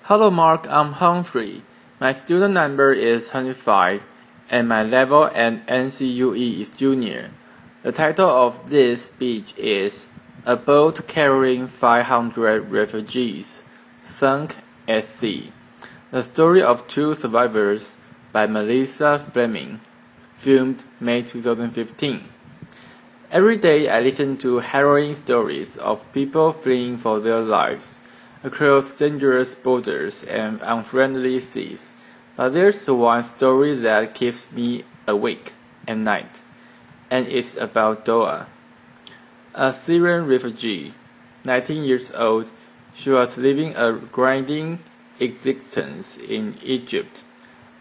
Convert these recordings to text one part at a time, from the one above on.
Hello Mark, I'm Humphrey. My student number is 25 and my level at NCUE is junior. The title of this speech is A Boat Carrying 500 Refugees Sunk at Sea. The Story of Two Survivors by Melissa Fleming. Filmed May 2015. Every day I listen to harrowing stories of people fleeing for their lives across dangerous borders and unfriendly seas. But there's one story that keeps me awake at night, and it's about Doa, a Syrian refugee. 19 years old, she was living a grinding existence in Egypt,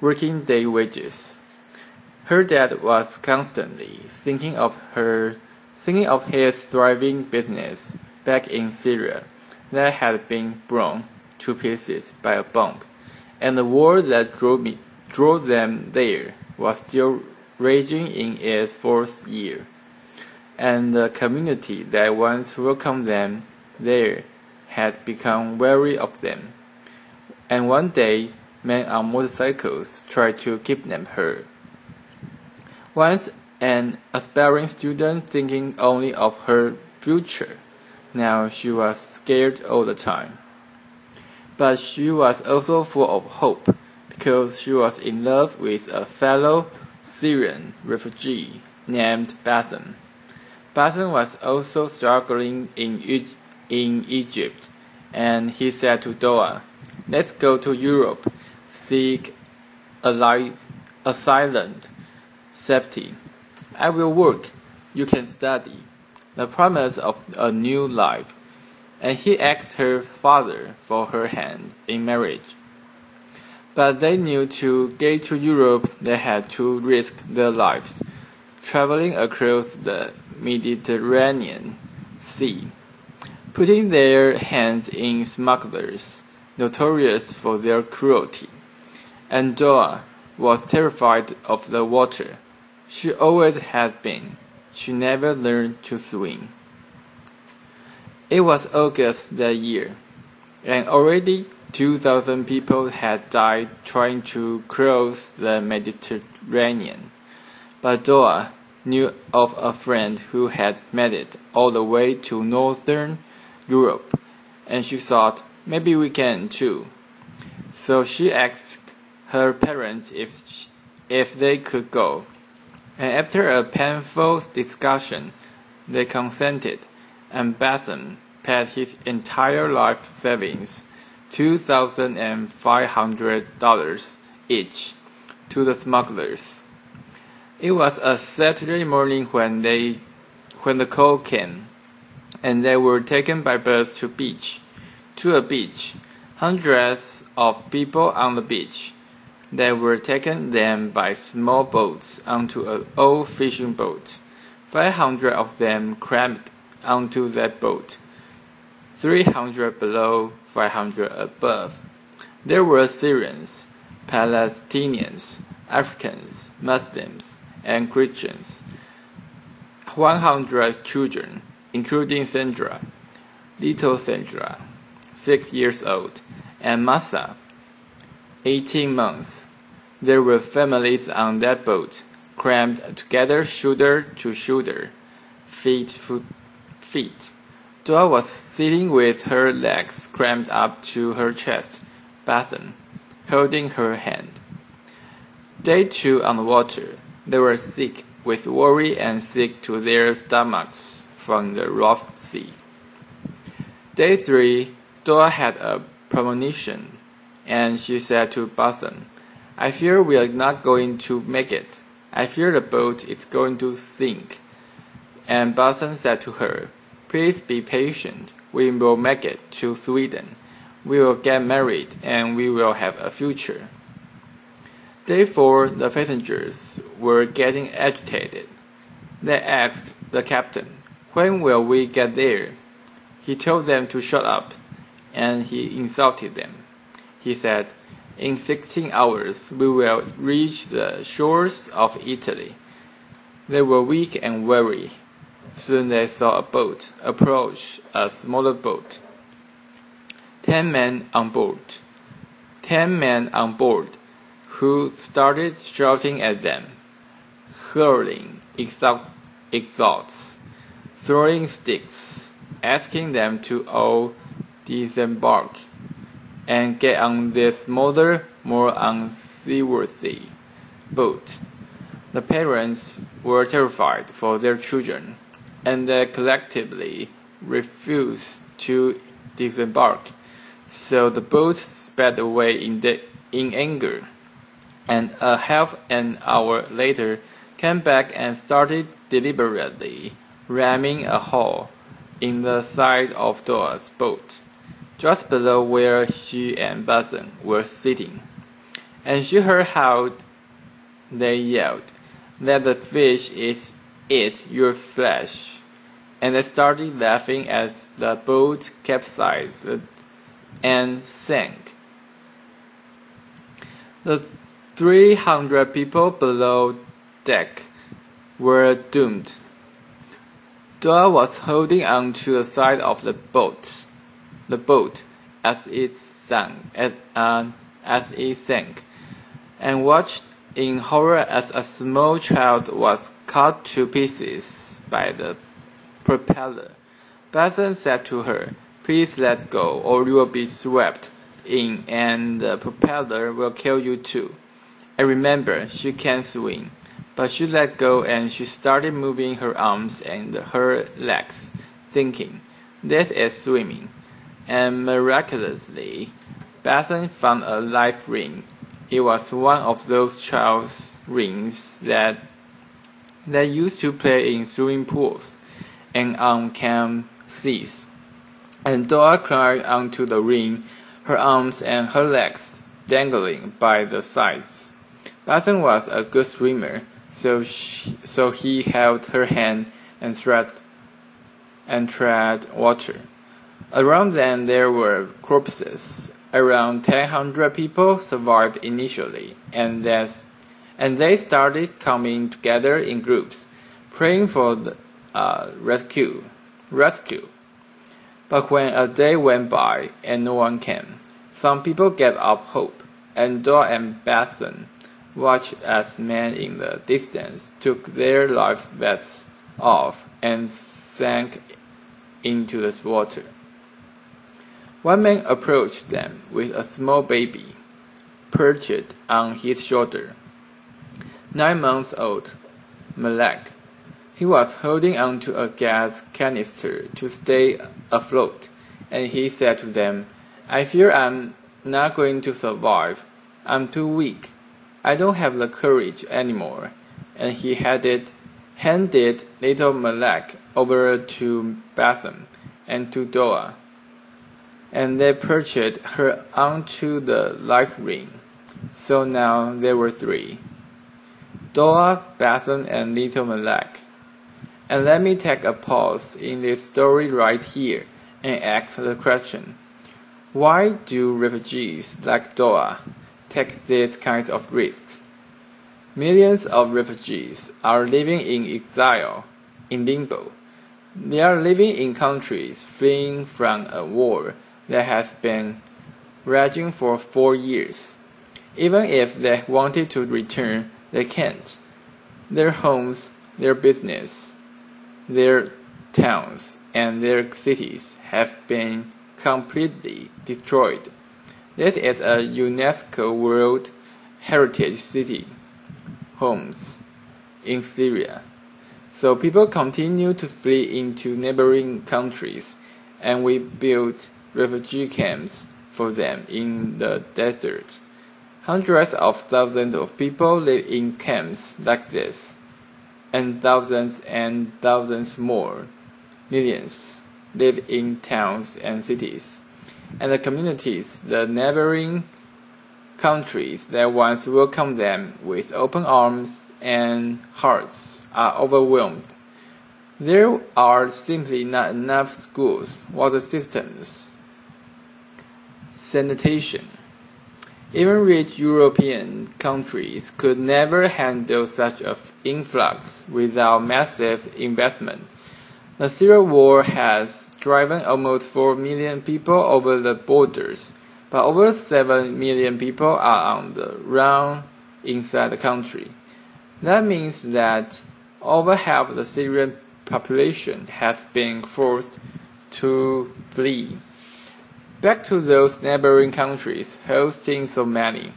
working day wages. Her dad was constantly thinking of his thriving business back in Syria that had been blown to pieces by a bomb, and the war that drove them there was still raging in its fourth year, and the community that once welcomed them there had become wary of them. And one day, men on motorcycles tried to kidnap her. Once an aspiring student thinking only of her future, now she was scared all the time. But she was also full of hope, because she was in love with a fellow Syrian refugee named Bassem. Bassem was also struggling in Egypt, and he said to Doa, "Let's go to Europe, seek asylum, safety. I will work, you can study." The promise of a new life, and he asked her father for her hand in marriage. But they knew to get to Europe they had to risk their lives, traveling across the Mediterranean Sea, putting their hands in smugglers, notorious for their cruelty. And Doa was terrified of the water. She always had been. She never learned to swim. It was August that year, and already 2,000 people had died trying to cross the Mediterranean. But Doa knew of a friend who had made it all the way to northern Europe, and she thought, maybe we can too. So she asked her parents if they could go. And after a painful discussion, they consented, and Bassem paid his entire life savings, $2,500 each, to the smugglers. It was a Saturday morning when the call came, and they were taken by bus to a beach. Hundreds of people on the beach. They were taken then by small boats onto an old fishing boat. 500 of them crammed onto that boat. 300 below, 500 above. There were Syrians, Palestinians, Africans, Muslims, and Christians. 100 children, including Sandra, little Sandra, 6 years old, and Massa, 18 months. There were families on that boat, crammed together shoulder to shoulder, feet to feet. Doa was sitting with her legs crammed up to her chest, Bassem holding her hand. Day 2 on the water, they were sick with worry and sick to their stomachs from the rough sea. Day 3, Doa had a premonition, and she said to Bassem, "I fear we are not going to make it. I fear the boat is going to sink." And Bassem said to her, "Please be patient. We will make it to Sweden. We will get married and we will have a future." Day 4, the passengers were getting agitated. They asked the captain, "When will we get there?" He told them to shut up, and he insulted them. He said, "In 16 hours we will reach the shores of Italy." They were weak and weary. Soon they saw a boat approach, a smaller boat. 10 men on board. 10 men on board, who started shouting at them, hurling exhausts, throwing sticks, asking them to all disembark and get on this smaller, more unseaworthy boat. The parents were terrified for their children, and they collectively refused to disembark. So the boat sped away in anger, and a half an hour later came back and started deliberately ramming a hole in the side of Doa's boat, just below where she and Basin were sitting. And she heard how they yelled, "Let the fish eat your flesh." And they started laughing as the boat capsized and sank. The 300 people below deck were doomed. Doa was holding on to the side of the boat as it sank, and watched in horror as a small child was cut to pieces by the propeller. Basin said to her, "Please let go, or you will be swept in, and the propeller will kill you too." And remember, she can't swim. But she let go and she started moving her arms and her legs, thinking, "This is swimming." And miraculously, Basin found a life ring. It was one of those child's rings that they used to play in swimming pools and on calm seas. And Doa climbed onto the ring, her arms and her legs dangling by the sides. Basin was a good swimmer, so he held her hand and tread water. Around them there were corpses. Around 1,000 people survived initially, and they started coming together in groups, praying for the rescue. But when a day went by and no one came, some people gave up hope, and Doa and Basin watched as men in the distance took their life vests off and sank into the water. One man approached them with a small baby perched on his shoulder. 9 months old, Malak. He was holding onto a gas canister to stay afloat, and he said to them, "I fear I'm not going to survive. I'm too weak. I don't have the courage anymore." And he handed little Malak over to Basin and to Doa, and they perched her onto the life ring. So now there were 3, Doa, Basin, and little Malak. And let me take a pause in this story right here and ask the question, why do refugees like Doa take these kinds of risks? Millions of refugees are living in exile, in limbo. They are living in countries fleeing from a war that has been raging for 4 years. Even if they wanted to return, they can't. Their homes, their business, their towns, and their cities have been completely destroyed. This is a UNESCO World Heritage City, Homs, in Syria. So people continue to flee into neighboring countries, and we built refugee camps for them in the desert. Hundreds of thousands of people live in camps like this, and thousands more, millions, live in towns and cities. And the communities, the neighboring countries that once welcomed them with open arms and hearts, are overwhelmed. There are simply not enough schools, water systems, sanitation. Even rich European countries could never handle such an influx without massive investment. The Syria war has driven almost 4 million people over the borders, but over 7 million people are on the run inside the country. That means that over half the Syrian population has been forced to flee back to those neighboring countries hosting so many.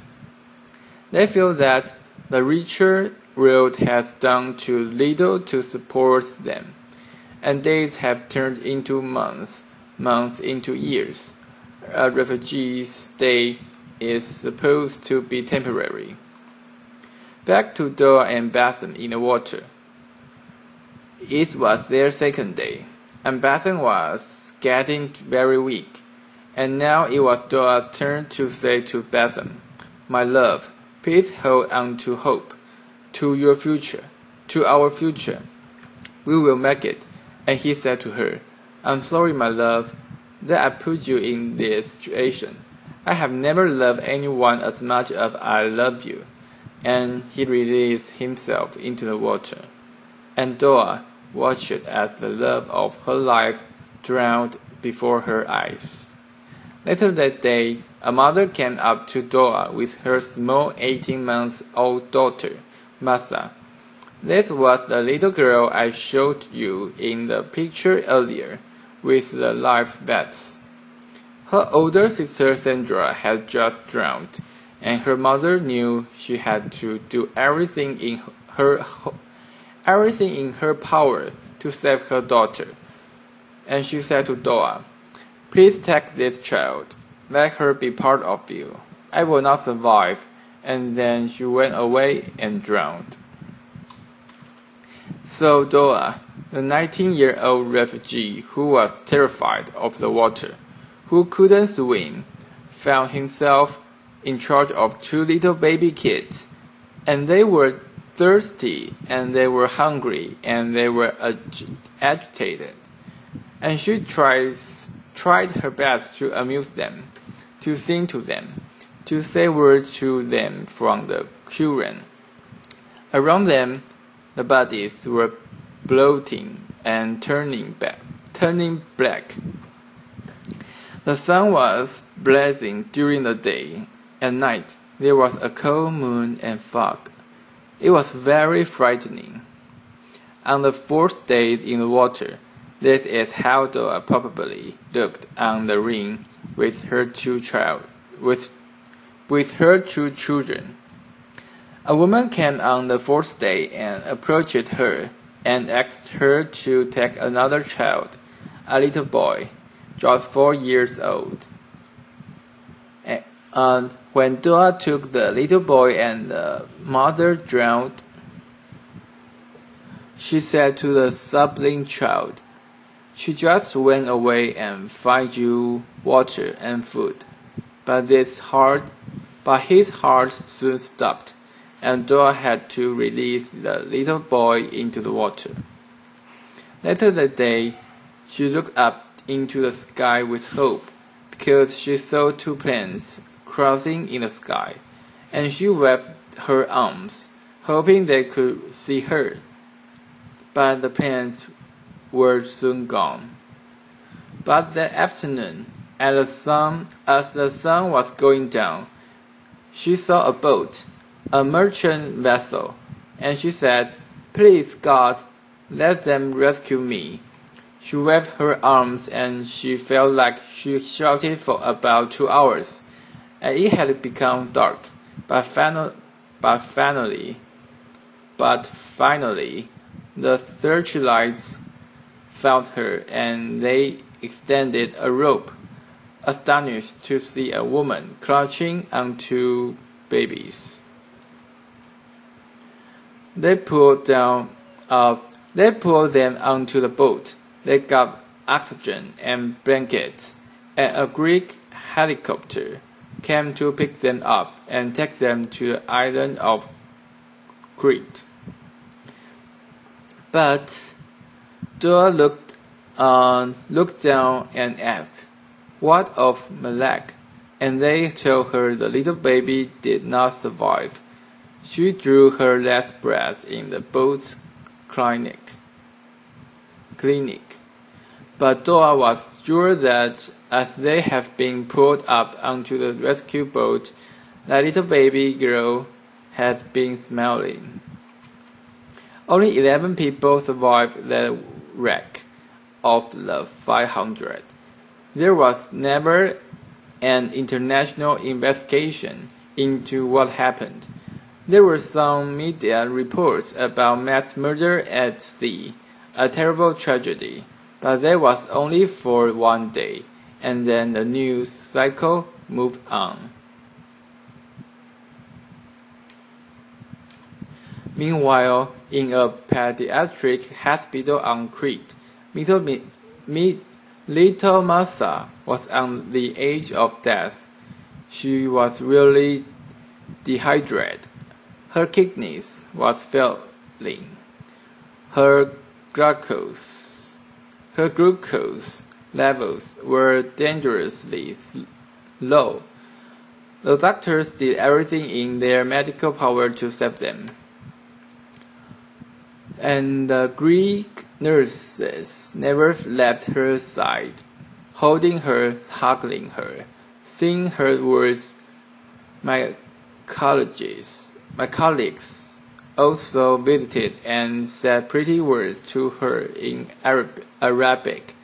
They feel that the richer world has done too little to support them, and days have turned into months, months into years. A refugee's stay is supposed to be temporary. Back to Doa and Bassem in the water. It was their second day, and Bassem was getting very weak, and now it was Doa's turn to say to Bassem, "My love, please hold on to hope, to your future, to our future. We will make it." And he said to her, "I'm sorry, my love, that I put you in this situation. I have never loved anyone as much as I love you." And he released himself into the water. And Doa watched as the love of her life drowned before her eyes. Later that day, a mother came up to Doa with her small 18-month-old daughter, Masa. This was the little girl I showed you in the picture earlier, with the life vests. Her older sister Sandra had just drowned, and her mother knew she had to do everything in her power to save her daughter. And she said to Doa, "Please take this child. Let her be part of you. I will not survive." And then she went away and drowned. So Doa, the 19-year-old refugee who was terrified of the water, who couldn't swim, found himself in charge of 2 little baby kids, and they were thirsty, and they were hungry, and they were agitated. And she tried her best to amuse them, to sing to them, to say words to them from the Quran. Around them, the bodies were bloating and turning black. The sun was blazing during the day. At night, there was a cold moon and fog. It was very frightening. On the 4th day in the water, this is how Doa probably looked on the ring with her 2 children. A woman came on the 4th day and approached her and asked her to take another child, a little boy, just 4 years old. And when Doa took the little boy and the mother drowned, she said to the sobbing child, "She just went away and find you water and food." But his heart soon stopped, and Doa had to release the little boy into the water. Later that day, she looked up into the sky with hope, because she saw 2 planes crossing in the sky, and she waved her arms, hoping they could see her. But the planes were soon gone. But that afternoon, as the sun was going down, she saw a boat, a merchant vessel, and she said, "Please, God, let them rescue me." She waved her arms and she felt like she shouted for about 2 hours, and it had become dark. But finally, the searchlights found her, and they extended a rope, astonished to see a woman clutching onto babies. They pulled them onto the boat. They got oxygen and blankets, and a Greek helicopter came to pick them up and take them to the island of Crete. But Doa looked down and asked, "What of Malak?" And they told her the little baby did not survive. She drew her last breath in the boat's clinic. But Doa was sure that as they had been pulled up onto the rescue boat, the little baby girl had been smiling. Only 11 people survived the wreck of the 500. There was never an international investigation into what happened. There were some media reports about mass murder at sea, a terrible tragedy, but that was only for one day, and then the news cycle moved on. Meanwhile, in a pediatric hospital on Crete, little Masa was on the edge of death. She was really dehydrated. Her kidneys was failing. Her glucose levels were dangerously low. The doctors did everything in their medical power to save them. And the Greek nurses never left her side, holding her, hugging her, saying her words. My colleagues also visited and said pretty words to her in Arabic.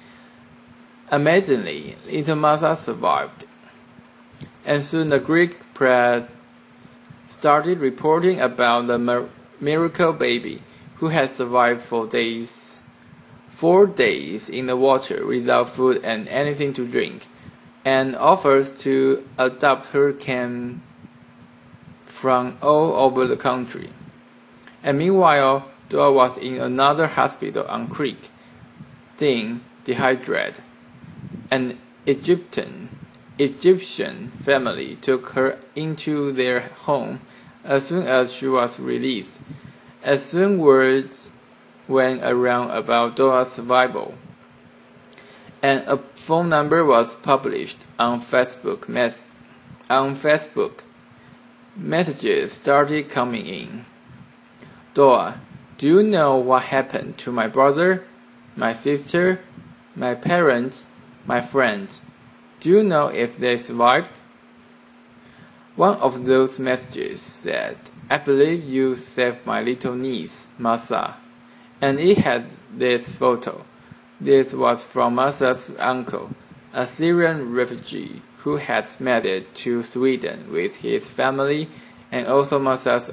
Amazingly, little Masa survived. And soon the Greek press started reporting about the miracle baby who had survived for 4 days in the water without food and anything to drink, and offers to adopt her came from all over the country. And meanwhile, Doa was in another hospital on Crete, thin, dehydrated. An Egyptian family took her into their home as soon as she was released. As soon words went around about Doa's survival, and a phone number was published on Facebook. Messages started coming in. Doa, do you know what happened to my brother, my sister, my parents, my friends? Do you know if they survived? One of those messages said, I believe you saved my little niece, Masa. And it had this photo. This was from Masa's uncle, a Syrian refugee who had made it to Sweden with his family and also Masa's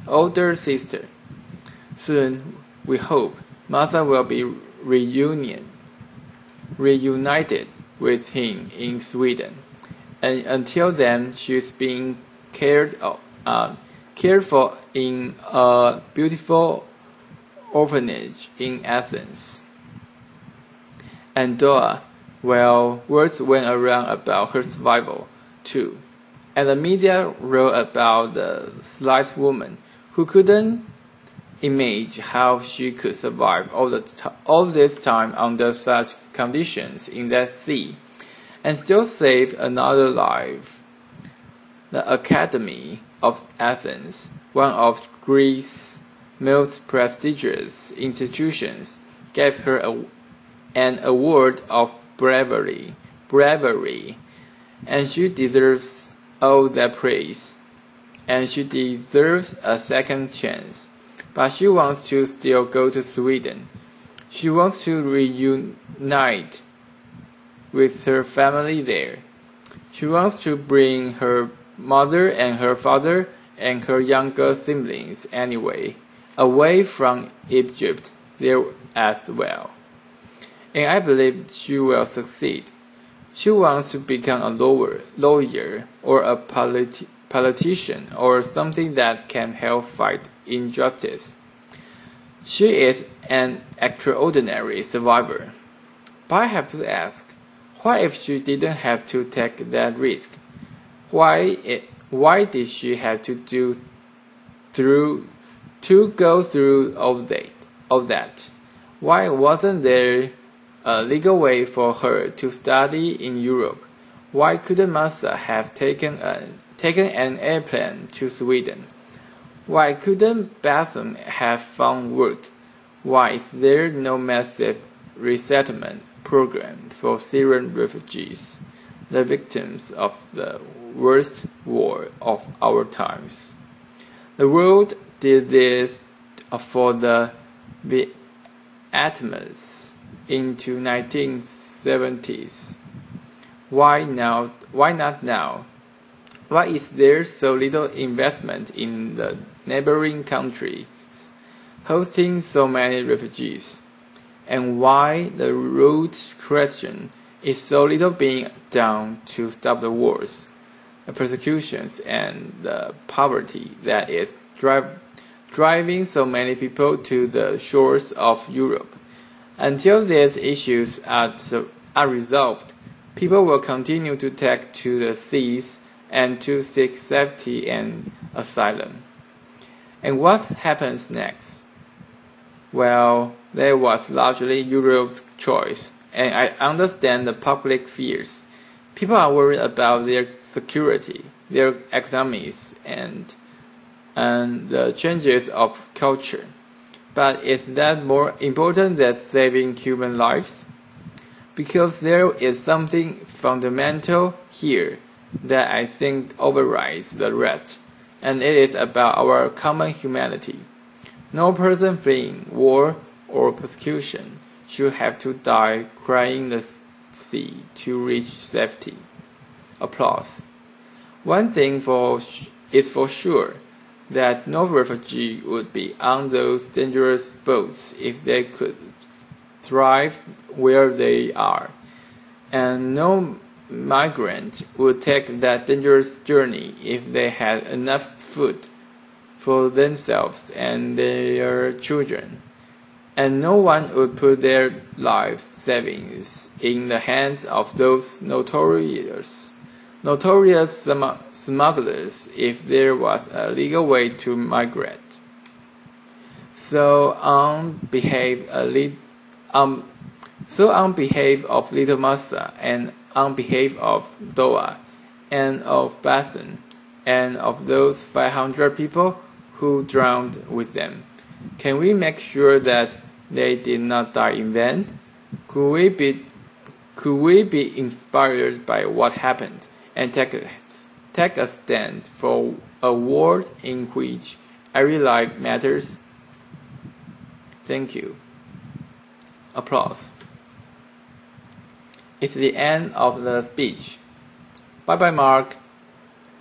older sister. Soon, we hope, Masa will be reunited with him in Sweden. And until then, she's being cared for in a beautiful orphanage in Athens. And Doa, well, words went around about her survival, too. And the media wrote about the slight woman who couldn't imagine how she could survive all this time under such conditions in that sea, and still save another life. The Academy of Athens, one of Greece's most prestigious institutions, gave her an award of bravery, and she deserves all that praise, and she deserves a second chance. But she wants to still go to Sweden. She wants to reunite with her family there. She wants to bring her mother and her father and her younger siblings anyway, away from Egypt there as well. And I believe she will succeed. She wants to become a lawyer or a politician or something that can help fight injustice. She is an extraordinary survivor. But I have to ask, what if she didn't have to take that risk? Why did she have to go through all that? Why wasn't there a legal way for her to study in Europe? Why couldn't Masa have taken an airplane to Sweden? Why couldn't Bassam have found work? Why is there no massive resettlement program for Syrian refugees, the victims of the worst war of our times. The world did this for the Vietnamese into 1970s. Why now? Why not now? Why is there so little investment in the neighboring countries hosting so many refugees? And why the root question is so little being done to stop the wars, the persecutions, and the poverty that is driving so many people to the shores of Europe? Until these issues are resolved, people will continue to take to the seas and to seek safety and asylum. And what happens next? Well, that was largely Europe's choice, and I understand the public fears. People are worried about their security, their economies, and the changes of culture. But is that more important than saving human lives? Because there is something fundamental here that I think overrides the rest, and it is about our common humanity. No person fleeing war or persecution should have to die crying the sea to reach safety. Applause. One thing is for sure, that no refugee would be on those dangerous boats if they could thrive where they are, and no migrant would take that dangerous journey if they had enough food for themselves and their children, and no one would put their life savings in the hands of those notorious smugglers if there was a legal way to migrate. So on behalf of Little Massa, and on behalf of Doha, and of Basin, and of those 500 people who drowned with them, can we make sure that they did not die in vain? Could we be inspired by what happened and take a stand for a world in which every life matters? Thank you. Applause. It's the end of the speech. Bye bye, Mark.